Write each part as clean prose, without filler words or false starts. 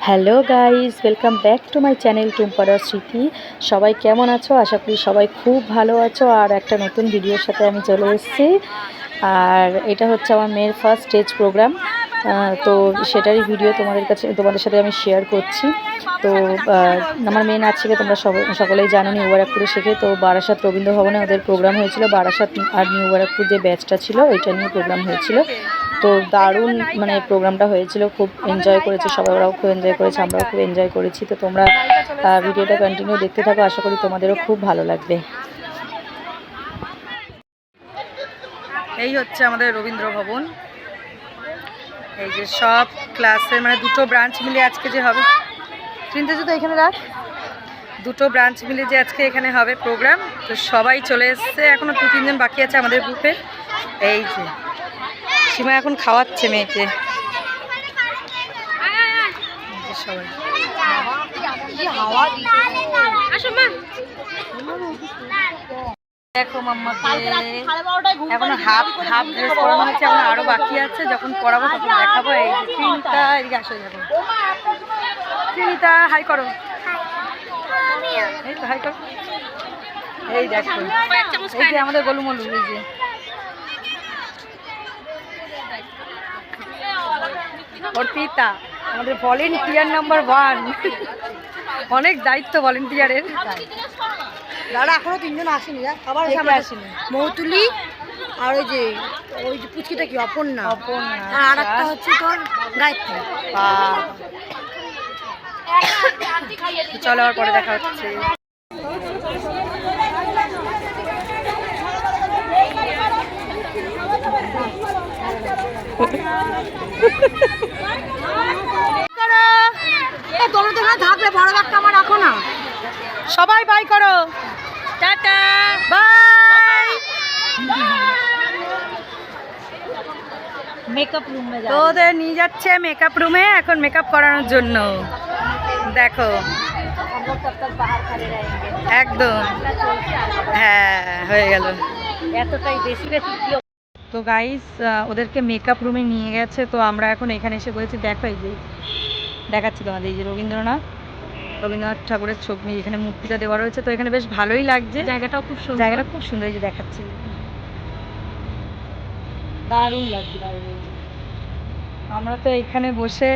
Hello guys, welcome back to my channel টুম্পারার স্মৃতি। সবাই কেমন আছো? আশা করি সবাই খুব ভালো আছো। আর একটা নতুন ভিডিওর সাথে আমি চলে এসেছি। আর এটা হচ্ছে আমার মেয়ের ফার্স্ট স্টেজ প্রোগ্রাম, তো সেটারই ভিডিও তোমাদের সাথে আমি শেয়ার করছি। তো আমার মেয়ে নাচ শিখে তোমরা সকলেই জানো নিউ ব্যারাকপুরে শেখে। তো বারাসাত রবীন্দ্র ভবনে ওদের প্রোগ্রাম হয়েছিল। বারাসাত আর নিউ ব্যারাকপুর যে ব্যাচটা ছিল ওইটা নিয়ে প্রোগ্রাম হয়েছিল। তো দারুণ প্রোগ্রামটা হয়েছিল, খুব এনজয় করেছে সবাই, ওরাও খুব এনজয় করেছে, আমরাও খুব এনজয় করেছি। তো তোমরা ভিডিওটা কন্টিনিউ দেখতে থাকো, আশা করি তোমাদেরও খুব ভালো লাগবে। এই হচ্ছে আমাদের রবীন্দ্র ভবন। এই যে সব ক্লাসের দুটো ব্রাঞ্চ মিলে আজকে যে হবে, চিন্তা তো এখানে রাখ, দুটো ব্রাঞ্চ মিলে যে আজকে এখানে হবে প্রোগ্রাম। তো সবাই চলে এসছে, এখনও 2-3 জন বাকি আছে আমাদের গ্রুপে। এই যে সীমা এখন খাওয়াচ্ছে মেয়েকে। সবাই দেখো মাম্মাকে এখন হাফ ড্রেস পরানো হচ্ছে, এখন আরো বাকি আছে, যখন পরাবো তখন দেখাবো। এই যে ত্রিনিতা, এদিকে আসো, দেখো ত্রিনিতা, হাই করো, এই তো হাই করো। এই দেখো, এই যে আমাদের গোলুমলু, এই যে অর্পিতা আমাদের ভলেন্টিয়ার নাম্বার 1। অনেক দায়িত্ব ভলেন্টিয়ারের। দাদা এখনো 3 জন আসেনি, আবার আসেনি, মৌতুলি আর ওই যে পুচকিটা কি অপর্ণা, আর একটা হচ্ছে তোর গায়ত্রী। চলো আবার পরে দেখা হচ্ছে। থাকলে বড় একটা আমার রাখো না, সবাই বাই করো, টাটা বাই। মেকআপ রুমে তো ওদের নিয়ে যাচ্ছে মেকআপ রুমে এখন মেকআপ করানোর জন্য। দেখো একদম, হ্যাঁ হয়ে গেল। এতটাই বেশি তো গাইস ওদেরকে মেকআপ রুমে নিয়ে গেছে, তো আমরা এখন এখানে এসে বলেছি। দেখো এই যে দেখাচ্ছি তোমাদের, এই যে রবীন্দ্রনাথ ঠাকুরের ছবি এখানে মূর্তিটা দেওয়া রয়েছে। তো এখানে বেশ ভালোই লাগছে, জায়গাটা খুব সুন্দর। এই যে দেখাচ্ছি, দারুণ লাগছে, দারুণ। আমরা তো এখানে বসে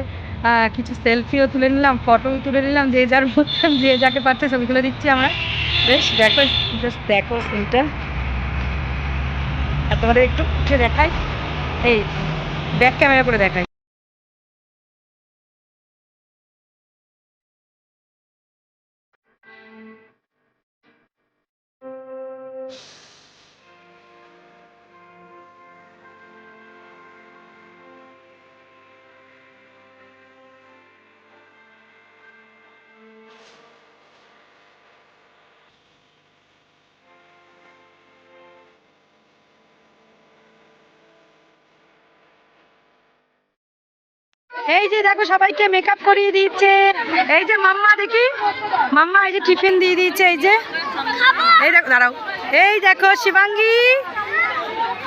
কিছু সেলফিও তুলে নিলাম, ফটোও তুলে নিলাম, যে যার মতন যে যাকে পারছে ছবিগুলো দিচ্ছি আমরা। বেশ দেখো, জাস্ট দেখো সিনটা। আর তোমাদের একটু উঠে দেখাই, এই ব্যাক ক্যামেরা করে দেখাই। এই যে দেখো সবাইকে মেকআপ করিয়ে দিচ্ছে। এই যে মাম্মা, দেখি মাম্মা, এই যে টিফিন দিয়ে দিয়েছে। এই যে এই দেখো, দাঁড়াও, এই দেখো শিবাঙ্গী,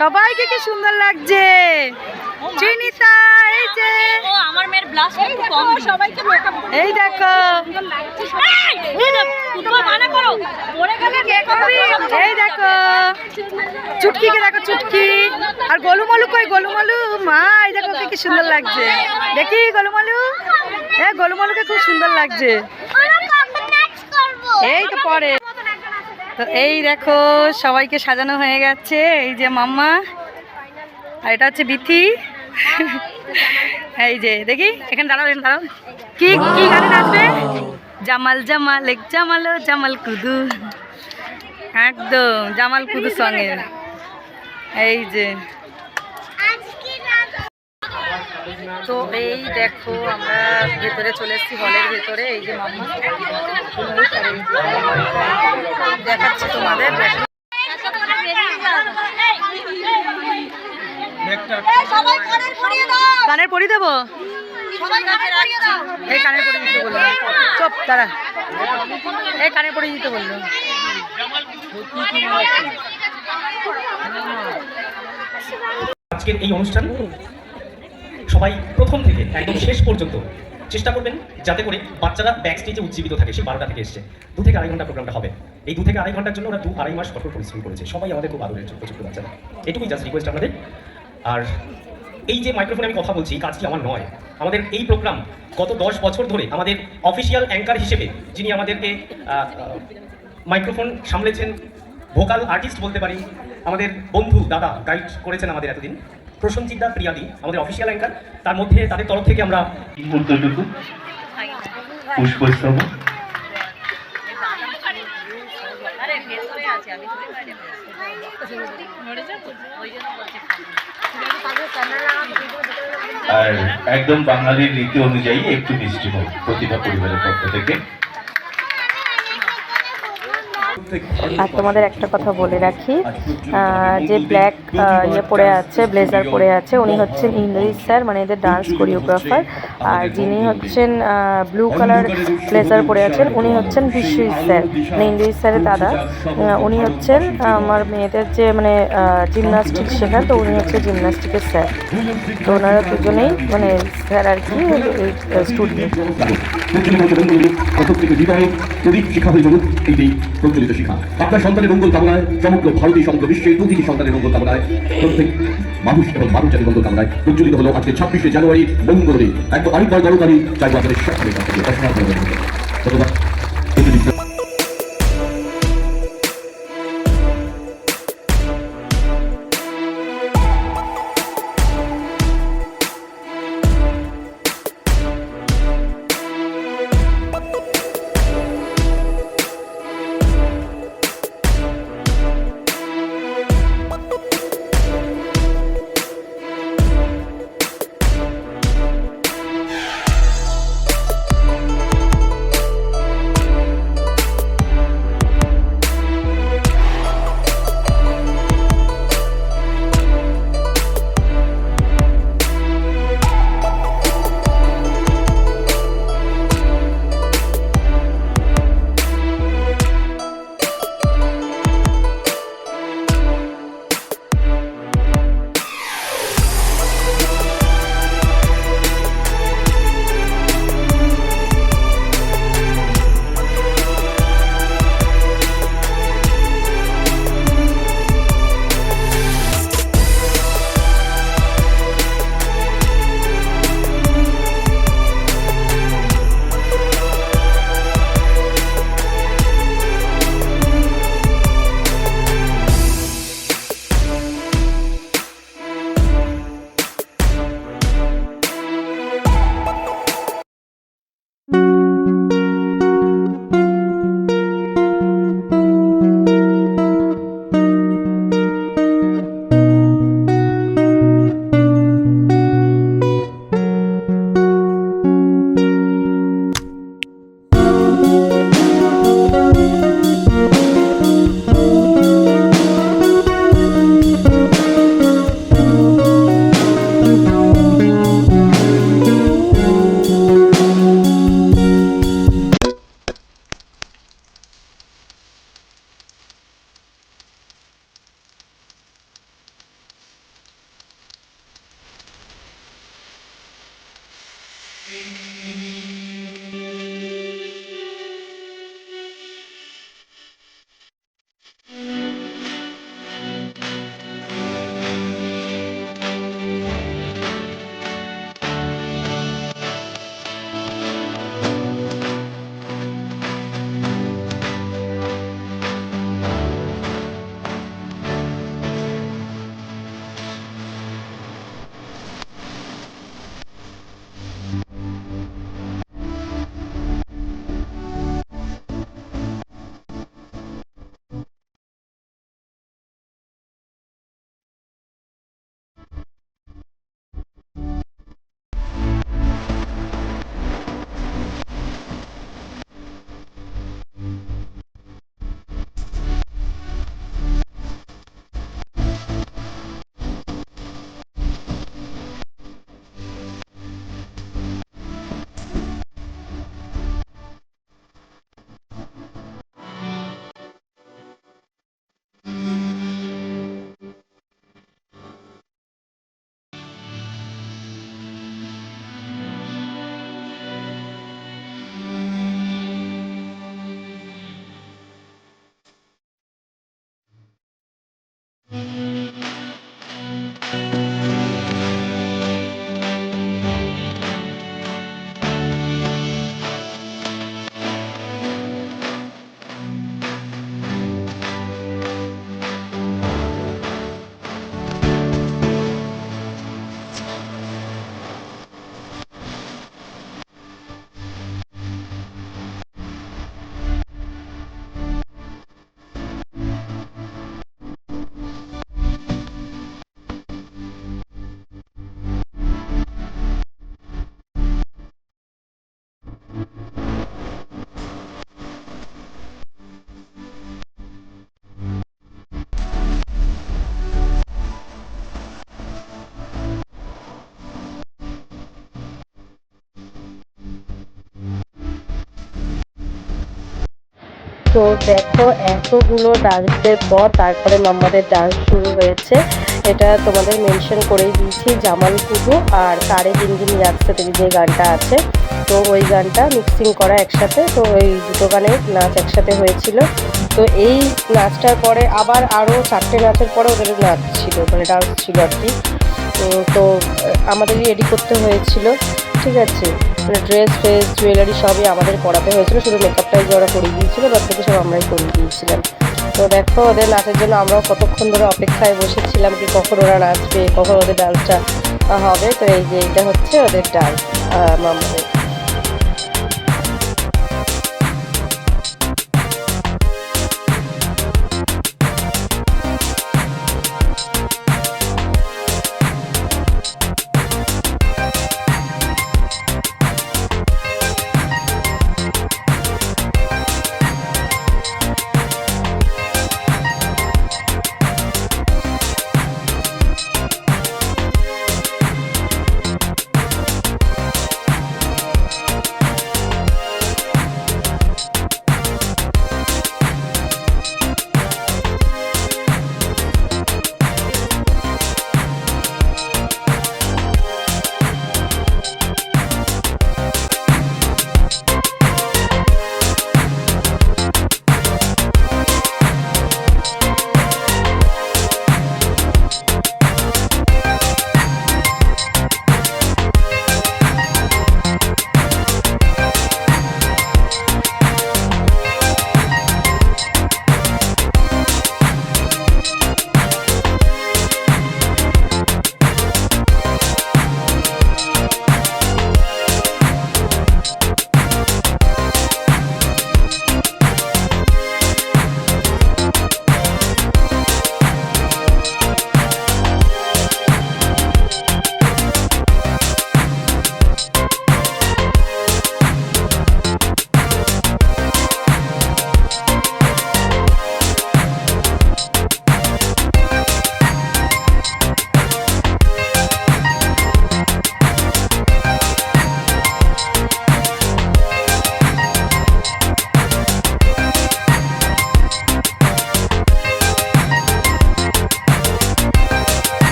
সবাইকে কি সুন্দর লাগছে। ত্রিনিতা, এই যে আমার মেয়ের ব্লাশ একটু কম, সবাইকে মেকআপ এই দেখো, এই দেখো চুটকিকে দেখো, চুটকি। আর গোলুমলু কই, গোলুমলু মা, এই দেখো কি সুন্দর লাগছে। দেখি গোলুমলু, গোলুমলুকে খুব সুন্দর লাগছে। এই তো পরে, তো এই দেখো সবাইকে সাজানো হয়ে গেছে। এই যে মাম্মা, আর এটা হচ্ছে বিথি। এই যে দেখি, এখানে দাঁড়াও, এখানে দাঁড়াও, কি কি গানে নাচবে? জামাল জামাল এক জামাল জামাল কুদু, একদম জামাল কুদু সঙ্গে। এই যে তো এই দেখো আমরা ভেতরে চলে এসেছি, হলের ভেতরে। এই যে মাম্মা দেখাচ্ছি তোমাদের, কানের পরিয়ে দেবো, এই কানের পরিয়ে দিতে বললো, চুপ তারা, এই কানের পরিয়ে দিতে বললো। আজকের এই অনুষ্ঠান সবাই প্রথম থেকে একদম শেষ পর্যন্ত চেষ্টা করবেন যাতে করে বাচ্চারা ব্যাক স্টেজে উজ্জীবিত থাকে। সেই 12টা থেকে এসছে, 2 থেকে আড়াই ঘন্টা প্রোগ্রামটা হবে। এই 2 থেকে আড়াই ঘন্টার জন্য ওরা 2-2.5 মাস কঠোর পরিশ্রম করেছে। সবাই আমাদের খুব আদরের ছোট্ট ছোট্ট বাচ্চারা। এটুকুই জাস্ট রিকোয়েস্ট আপনাদের। আর এই যে মাইক্রোফোনে আমি কথা বলছি, কাজটি আমার নয়। আমাদের এই প্রোগ্রাম গত 10 বছর ধরে আমাদের অফিসিয়াল অ্যাঙ্কার হিসেবে যিনি আমাদেরকে মাইক্রোফোন সামলেছেন, ভোকাল আর্টিস্ট বলতে পারি, আমাদের বন্ধু দাদা গাইড করেছেন আমাদের এতদিন, প্রসঞ্জিৎ দা, প্রিয়াদি আমাদের অফিসিয়াল অ্যাঙ্কার। তার মধ্যে তাদের তরফ থেকে আমরা মুহূর্তটুকু পুষ্পস্তবক আর একদম বাঙালির রীতি অনুযায়ী একটু মিষ্টি হোক প্রতিটা পরিবারের পক্ষ থেকে। আর তোমাদের একটা কথা বলে রাখি, যে ব্ল্যাক ইয়ে পরে আছে, ব্লেজার পরে আছে, উনি হচ্ছেন ইন্দ্রিজ স্যার, মানে এদের ডান্স কোরিওগ্রাফার। আর যিনি হচ্ছেন ব্লু কালার ব্লেজার পরে আছেন, উনি হচ্ছেন বিশ্বজিৎ স্যার, মানে ইন্দ্রিজ স্যারের দাদা। উনি হচ্ছেন আমার মেয়েদের যে মানে জিমনাস্টিক শেখান, তো উনি হচ্ছে জিমনাস্টিকের স্যার। তো ওনারা দুজনেই মানে স্যার আর কি স্টুডেন্ট। প্রচলিত শিক্ষা আপনার সন্তানের মঙ্গল কামনায়, সমগ্র ভারতীয় সমগ্র বিশ্বের প্রতিটি সন্তানের মঙ্গল কামনায়, প্রত্যেক মানুষ এবং মানব জাতির মঙ্গল কামনায় প্রজ্বলিত হলো আজকে 26শে জানুয়ারি মঙ্গলবারে একদম আরেকবার গণতালি চাইবো আপনাদের সকলের কাছ থেকে ধন্যবাদ। তো দেখো এতগুলো ডান্সের পর তারপরে মাম্মাদের ডান্স শুরু হয়েছে। এটা তোমাদের মেনশন করেই দিয়েছি, জামাল কুদু আর কারে গিনগিনি যাচ্ছে যে গানটা আছে, তো ওই গানটা মিক্সিং করা একসাথে। তো ওই দুটো গানের নাচ একসাথে হয়েছিল। তো এই নাচটার পরে আবার আরও 4টে নাচের পরে ওদের নাচ ছিল, মানে ডান্স ছিল আর কি। তো আমাদেরই রেডি করতে হয়েছিল, ঠিক আছে। মানে ড্রেস ফ্রেস জুয়েলারি সবই আমাদের পরাতে হয়েছিল, শুধু মেকআপটাই যে ওরা করিয়ে দিয়েছিলো, বাদ থেকে সব আমরাই করিয়ে দিয়েছিলাম। তো দেখো ওদের নাচের জন্য আমরাও কতক্ষণ ধরে অপেক্ষায় বসেছিলাম কি কখন ওরা নাচবে, কখন ওদের ডান্সটা হবে। তো এই যে এটা হচ্ছে ওদের ডান্স মামাদের।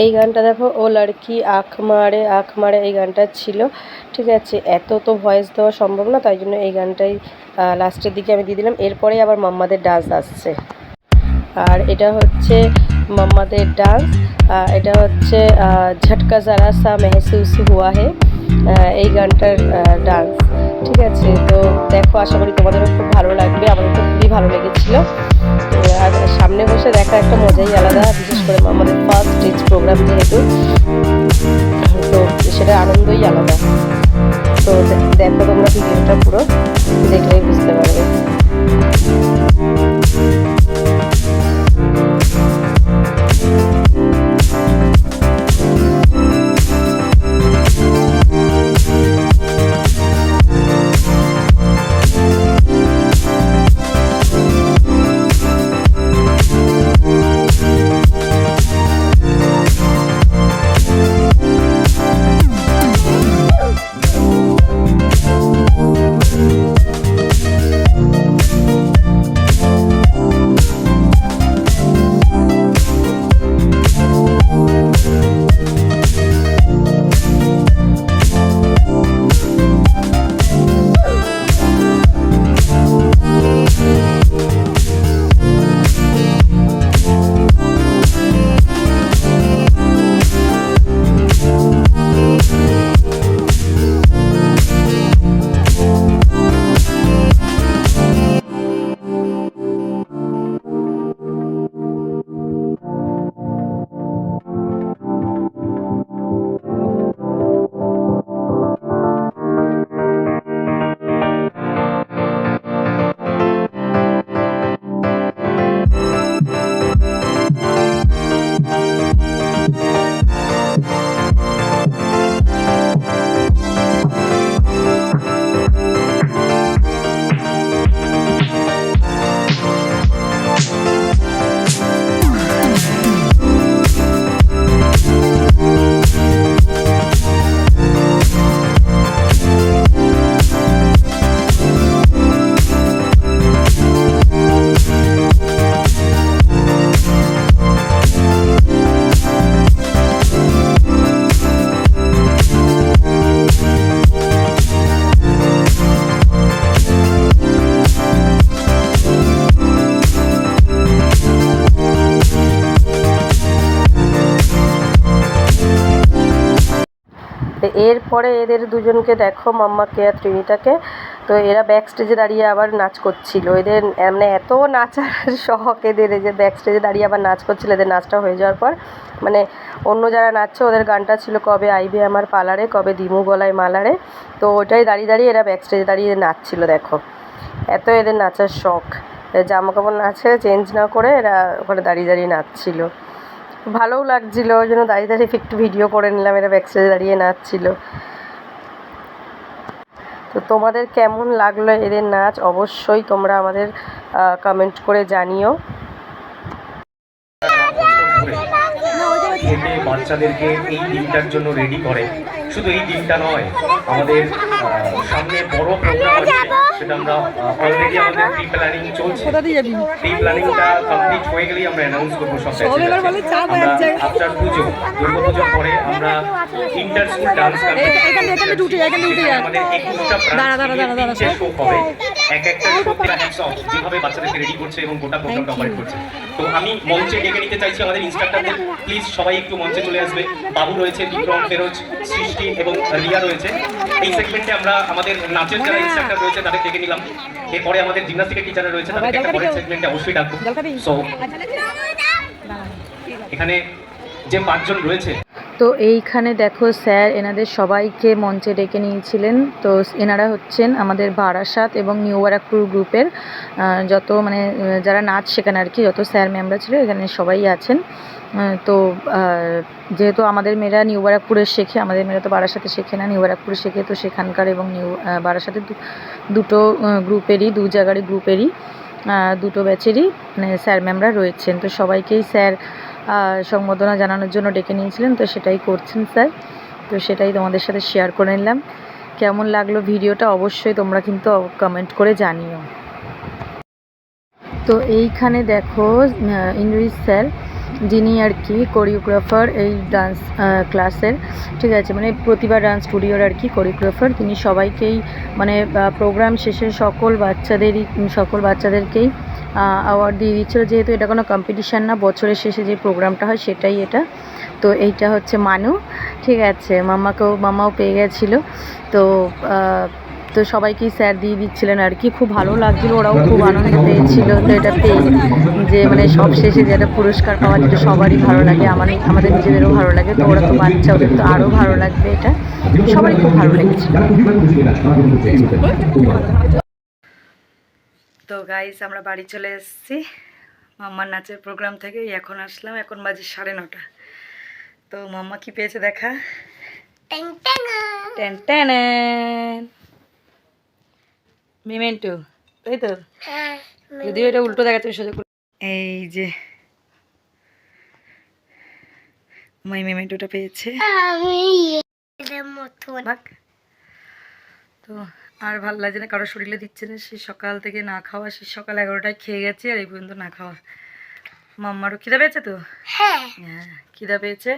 এই গানটা দেখো, ও লড়কি আঁখ মারে এই গানটা ছিল, ঠিক আছে। এত তো ভয়েস দেওয়া সম্ভব না, তাই জন্য এই গানটাই লাস্টের দিকে আমি দিয়ে দিলাম। এরপরে আবার মাম্মাদের ডান্স আসছে, আর এটা হচ্ছে মাম্মাদের ডান্স। এটা হচ্ছে ঝটকা জারা সা মেহসুস হুয়া হে, এই গানটার ডান্স, ঠিক আছে। তো দেখো, আশা করি তোমাদেরও খুব ভালো লাগবে, আমাদের তো খুবই ভালো লেগেছিলো। আর সামনে বসে দেখা একটা মজাই আলাদা, বিশেষ করে আমাদের ফার্স্ট স্টেজ প্রোগ্রাম যেহেতু, তো সেটা আনন্দই আলাদা। তো দেখো তোমরা ভিডিওটা পুরো দেখলেই বুঝতে পারবে। তো এরপরে এদের দুজনকে দেখো, মাম্মাকে আর ত্রিনিতাকে, তো এরা ব্যাক স্টেজে দাঁড়িয়ে আবার নাচ করছিল। এদের মানে এত নাচার শখ এদের, যে ব্যাক স্টেজে দাঁড়িয়ে আবার নাচ করছিল। এদের নাচটা হয়ে যাওয়ার পর মানে অন্য যারা নাচছে ওদের গানটা ছিল কবে আইবে আমার পালারে, কবে দিমু গলায় মালারে, তো ওটাই দাঁড়িয়ে দাঁড়িয়ে এরা ব্যাক স্টেজে দাঁড়িয়ে নাচছিল। দেখো এত এদের নাচার শখ, জামা কাপড় নাচে চেঞ্জ না করে এরা ওখানে দাঁড়িয়ে দাঁড়িয়ে নাচছিল। ভালোও লাগছিলো, ওই জন্য দাঁড়িয়ে দাঁড়িয়ে একটু ভিডিও করে নিলাম। এরা ব্যাক স্টেজে দাঁড়িয়ে নাচছিল। তো তোমাদের কেমন লাগলো এদের নাচ অবশ্যই তোমরা আমাদের কমেন্ট করে জানিও। থেকে বাচ্চাদেরকে এই দিনটার জন্য রেডি করে। শুধু এই দিনটা নয়, আমাদের সামনে বড় প্রোগ্রাম আছে, সেটা আমরা অলরেডি আমাদের প্রি প্ল্যানিং চলছে। প্রি প্ল্যানিংটা কমপ্লিট হয়ে গেলেই আমরা অ্যানাউন্স করবো সব। আমরা আফটার পুজো, দুর্গা পুজোর পরে আমরা ইন্টার স্কুল ডান্স কম্পিটিশন, আমাদের 21টা ব্রাঞ্চে শো হবে। এক একটা শোতে হ্যাটস অফ যেভাবে বাচ্চাদেরকে রেডি করছে এবং গোটা প্রোগ্রামটা অপারেট করছে। তো আমি মঞ্চে ডেকে নিতে চাইছি আমাদের ইনস্ট্রাক্টরদের, প্লিজ সবাই একটু মঞ্চে চলে আসবে। বাবু রয়েছে, বিক্রম, ফেরোজ, সৃষ্টি এবং রিয়া রয়েছে। এই সেগমেন্টে আমরা আমাদের নাচের যারা ইনস্ট্রাক্টর রয়েছে তাদের ডেকে নিলাম। এরপরে আমাদের জিমনাস্টিকের টিচাররা রয়েছে, তাদেরকে একটা পরের সেগমেন্টে অবশ্যই ডাকবো। সো এখানে যে 5 জন রয়েছে, তো এইখানে দেখো স্যার এনাদের সবাইকে মঞ্চে ডেকে নিয়েছিলেন। তো এনারা হচ্ছেন আমাদের বারাসাত এবং নিউ ব্যারাকপুর গ্রুপের যত মানে যারা নাচ শেখান আর কি, যত স্যার ম্যামরা ছিল এখানে সবাই আছেন। তো যেহেতু আমাদের মেয়েরা নিউ ব্যারাকপুরে শেখে, আমাদের মেয়েরা তো বারাসাতে শেখে না, নিউ ব্যারাকপুরে শেখে, তো সেখানকার এবং বারাসাতের দুটো গ্রুপেরই, দু জায়গারই গ্রুপেরই দুটো ব্যাচেরই মানে স্যার ম্যামরা রয়েছেন। তো সবাইকেই স্যার সংবর্ধনা জানানোর জন্য ডেকে নিয়েছিলেন, তো সেটাই করছেন স্যার। তো সেটাই তোমাদের সাথে শেয়ার করে নিলাম। কেমন লাগলো ভিডিওটা অবশ্যই তোমরা কিন্তু কমেন্ট করে জানিও। তো এইখানে দেখো ইংলিশ স্যার, যিনি আর কি কোরিওগ্রাফার এই ডান্স ক্লাসের, ঠিক আছে, মানে প্রতিভা ডান্স স্টুডিওর আর কি কোরিওগ্রাফার, তিনি সবাইকেই মানে প্রোগ্রাম শেষে সকল বাচ্চাদেরকেই অ্যাওয়ার্ড দিয়ে দিচ্ছিলো। যেহেতু এটা কোনো কম্পিটিশান না, বছরের শেষে যে প্রোগ্রামটা হয় সেটাই এটা। তো এইটা হচ্ছে মানু, ঠিক আছে, মামাও পেয়ে গেছিলো। তো তো সবাইকেই স্যার দিয়ে দিচ্ছিলেন আর কি। খুব ভালো লাগছিলো, ওরাও খুব আনন্দ পেয়েছিল। তো এটা পেয়ে যে মানে সব শেষে যে একটা পুরস্কার পাওয়া, যেটা সবারই ভালো লাগে, আমাদের নিজেদেরও ভালো লাগে। তো ওরা তো বাচ্চা, ওদের তো আরও ভালো লাগবে, এটা সবারই খুব ভালো লেগেছিল। তো গাইস আমরা বাড়ি চলে এসেছি মাম্মার নাচের প্রোগ্রাম থেকে। এখন আসলাম, এখন বাজে 9:30। তো মাম্মা কি পেয়েছে দেখা, মেমেন্টো, তাই তো? যদিও এটা উল্টো দেখাচ্ছে, সোজা করে। এই যে মাই মেমেন্টোটা পেয়েছে। তো আর ভালো লাগছে না, কারো শরীরে দিচ্ছে না, সে সকাল থেকে না খাওয়া, সে সকাল 11টায় খেয়ে গেছে আর এই পর্যন্ত না খাওয়া। মাম্মারও খিদা পেয়েছে তো? হ্যাঁ খিদা পেয়েছে।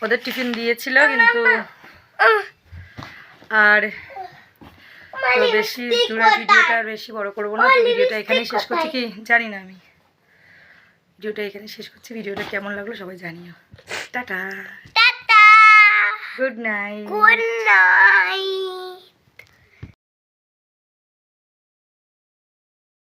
ওদের টিফিন দিয়েছিল কিন্তু আর তো বেশি দূরের ভিডিওটা আর বেশি বড় করবো না। ভিডিওটা এখানেই শেষ করছি, কি জানি না, আমি ভিডিওটা এখানে শেষ করছি। ভিডিওটা কেমন লাগলো সবাই জানিও। Tata, good night.